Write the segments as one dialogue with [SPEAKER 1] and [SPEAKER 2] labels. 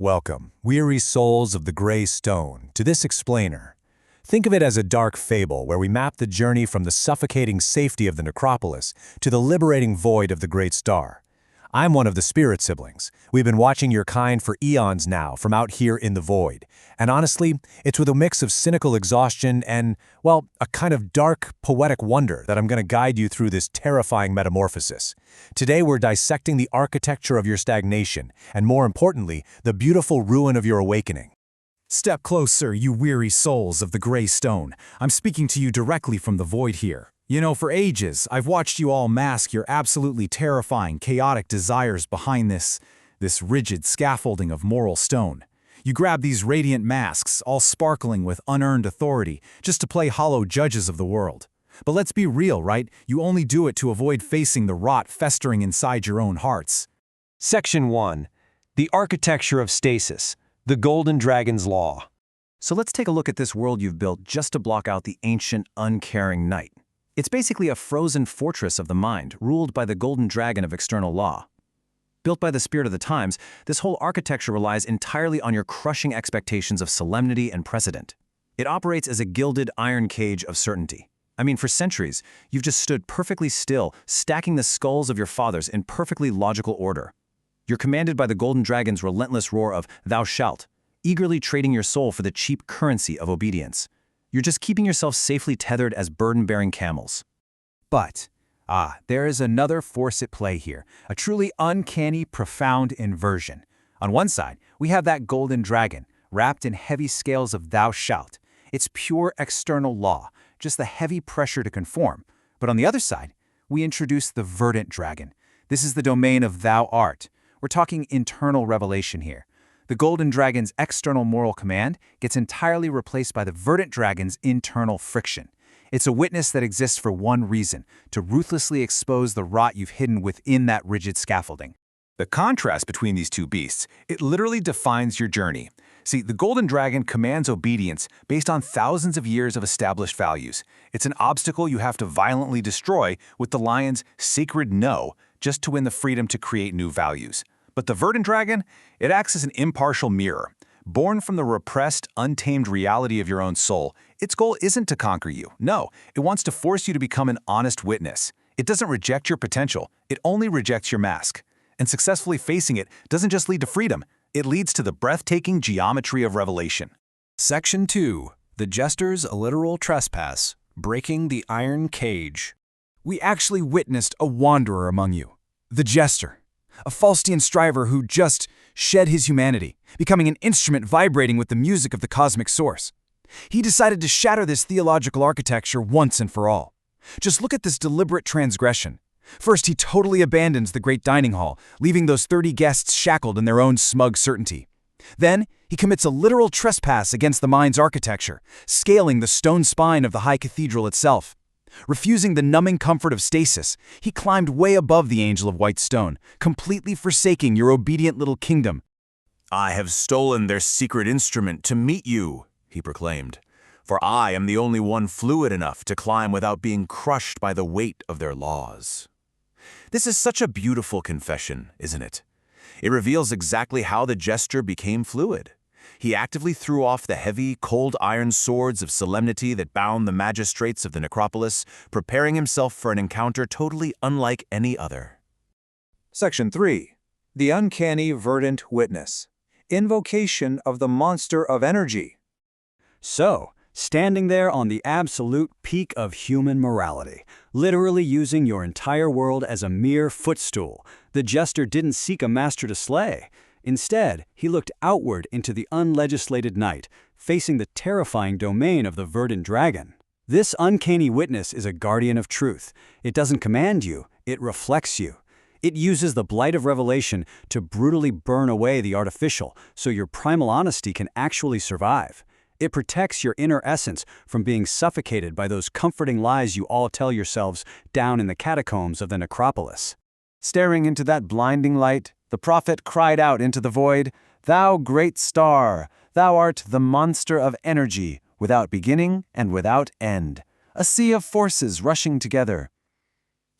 [SPEAKER 1] Welcome, weary souls of the gray stone, to this explainer. Think of it as a dark fable where we map the journey from the suffocating safety of the necropolis to the liberating void of the great star. I'm one of the spirit siblings. We've been watching your kind for eons now from out here in the void. And honestly, it's with a mix of cynical exhaustion and, well, a kind of dark, poetic wonder that I'm going to guide you through this terrifying metamorphosis. Today we're dissecting the architecture of your stagnation, and more importantly, the beautiful ruin of your awakening.
[SPEAKER 2] Step closer, you weary souls of the gray stone. I'm speaking to you directly from the void here. You know, for ages, I've watched you all mask your absolutely terrifying, chaotic desires behind this rigid scaffolding of moral stone. You grab these radiant masks, all sparkling with unearned authority, just to play hollow judges of the world. But let's be real, right? You only do it to avoid facing the rot festering inside your own hearts.
[SPEAKER 3] Section 1. The Architecture of Stasis, the Golden Dragon's Law.
[SPEAKER 2] So let's take a look at this world you've built just to block out the ancient, uncaring night. It's basically a frozen fortress of the mind, ruled by the golden dragon of external law. Built by the spirit of the times, this whole architecture relies entirely on your crushing expectations of solemnity and precedent. It operates as a gilded iron cage of certainty. I mean, for centuries, you've just stood perfectly still, stacking the skulls of your fathers in perfectly logical order. You're commanded by the golden dragon's relentless roar of "thou shalt," eagerly trading your soul for the cheap currency of obedience. You're just keeping yourself safely tethered as burden-bearing camels.
[SPEAKER 4] But, there is another force at play here, a truly uncanny, profound inversion. On one side, we have that golden dragon, wrapped in heavy scales of "thou shalt." It's pure external law, just the heavy pressure to conform. But on the other side, we introduce the verdant dragon. This is the domain of "thou art." We're talking internal revelation here. The golden dragon's external moral command gets entirely replaced by the verdant dragon's internal friction. It's a witness that exists for one reason: to ruthlessly expose the rot you've hidden within that rigid scaffolding.
[SPEAKER 1] The contrast between these two beasts, it literally defines your journey. See, the golden dragon commands obedience based on thousands of years of established values. It's an obstacle you have to violently destroy with the lion's sacred no, just to win the freedom to create new values. But the verdant dragon, it acts as an impartial mirror. Born from the repressed, untamed reality of your own soul, its goal isn't to conquer you. No, it wants to force you to become an honest witness. It doesn't reject your potential, it only rejects your mask. And successfully facing it doesn't just lead to freedom, it leads to the breathtaking geometry of revelation.
[SPEAKER 4] Section 2. The Jester's Literal Trespass, Breaking the Iron Cage. We actually witnessed a wanderer among you, the Jester. A Faustian striver who just shed his humanity, becoming an instrument vibrating with the music of the cosmic source. He decided to shatter this theological architecture once and for all. Just look at this deliberate transgression. First, he totally abandons the great dining hall, leaving those 30 guests shackled in their own smug certainty. Then, he commits a literal trespass against the mind's architecture, scaling the stone spine of the high cathedral itself. Refusing the numbing comfort of stasis, he climbed way above the angel of white stone, completely forsaking your obedient little kingdom.
[SPEAKER 1] "I have stolen their secret instrument to meet you," he proclaimed, "for I am the only one fluid enough to climb without being crushed by the weight of their laws." This is such a beautiful confession, isn't it? It reveals exactly how the jester became fluid. He actively threw off the heavy, cold iron swords of solemnity that bound the magistrates of the necropolis, preparing himself for an encounter totally unlike any other.
[SPEAKER 5] Section 3. The Uncanny Verdant Witness. Invocation of the Monster of Energy.
[SPEAKER 6] So, standing there on the absolute peak of human morality, literally using your entire world as a mere footstool, the jester didn't seek a master to slay. Instead, he looked outward into the unlegislated night, facing the terrifying domain of the verdant dragon. This uncanny witness is a guardian of truth. It doesn't command you, it reflects you. It uses the blight of revelation to brutally burn away the artificial, so your primal honesty can actually survive. It protects your inner essence from being suffocated by those comforting lies you all tell yourselves down in the catacombs of the necropolis.
[SPEAKER 3] Staring into that blinding light, the prophet cried out into the void, "Thou great star, thou art the monster of energy, without beginning and without end, a sea of forces rushing together."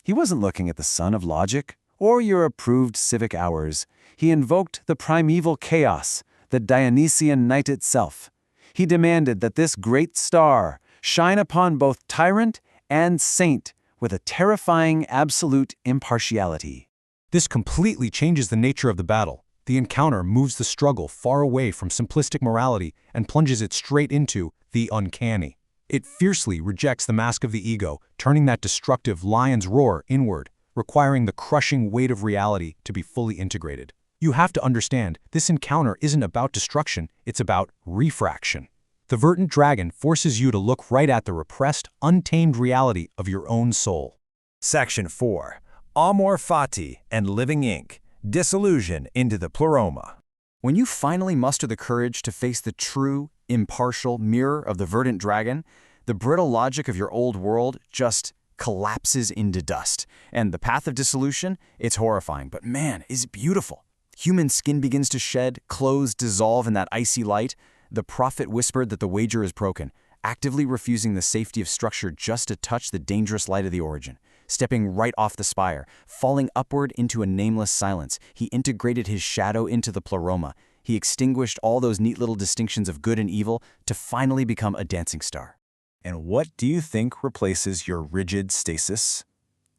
[SPEAKER 3] He wasn't looking at the sun of logic or your approved civic hours. He invoked the primeval chaos, the Dionysian night itself. He demanded that this great star shine upon both tyrant and saint with a terrifying absolute impartiality.
[SPEAKER 1] This completely changes the nature of the battle. The encounter moves the struggle far away from simplistic morality and plunges it straight into the uncanny. It fiercely rejects the mask of the ego, turning that destructive lion's roar inward, requiring the crushing weight of reality to be fully integrated. You have to understand, this encounter isn't about destruction, it's about refraction. The verdant dragon forces you to look right at the repressed, untamed reality of your own soul.
[SPEAKER 2] Section 4. Amor Fati and Living Ink. Disillusion into the Pleroma. When you finally muster the courage to face the true, impartial mirror of the verdant dragon, the brittle logic of your old world just collapses into dust. And the path of dissolution, it's horrifying, but man, is it beautiful. Human skin begins to shed, clothes dissolve in that icy light. The prophet whispered that the wager is broken, actively refusing the safety of structure just to touch the dangerous light of the origin. Stepping right off the spire, falling upward into a nameless silence, he integrated his shadow into the pleroma. He extinguished all those neat little distinctions of good and evil to finally become a dancing star.
[SPEAKER 1] And what do you think replaces your rigid stasis?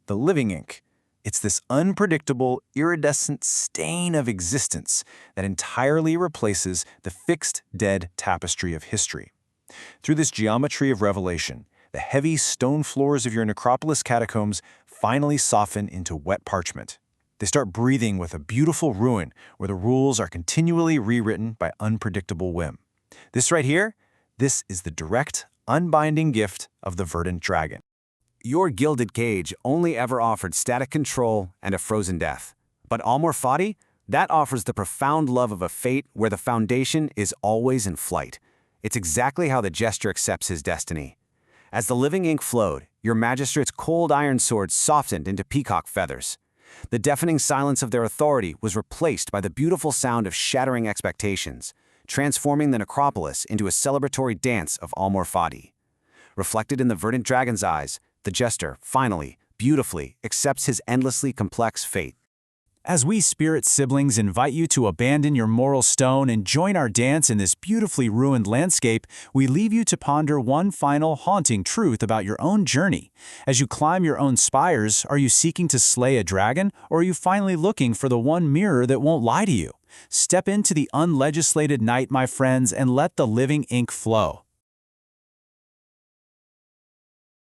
[SPEAKER 1] The living ink. It's this unpredictable, iridescent stain of existence that entirely replaces the fixed, dead tapestry of history. Through this geometry of revelation, the heavy stone floors of your necropolis catacombs finally soften into wet parchment. They start breathing with a beautiful ruin where the rules are continually rewritten by unpredictable whim. This right here, this is the direct, unbinding gift of the verdant dragon.
[SPEAKER 6] Your gilded cage only ever offered static control and a frozen death. But Amor Fati, that offers the profound love of a fate where the foundation is always in flight. It's exactly how the jester accepts his destiny. As the living ink flowed, your magistrate's cold iron sword softened into peacock feathers. The deafening silence of their authority was replaced by the beautiful sound of shattering expectations, transforming the necropolis into a celebratory dance of Amor Fati. Reflected in the verdant dragon's eyes, the jester, finally, beautifully, accepts his endlessly complex fate.
[SPEAKER 2] As we spirit siblings invite you to abandon your moral stone and join our dance in this beautifully ruined landscape, we leave you to ponder one final haunting truth about your own journey. As you climb your own spires, are you seeking to slay a dragon, or are you finally looking for the one mirror that won't lie to you? Step into the unlegislated night, my friends, and let the living ink flow.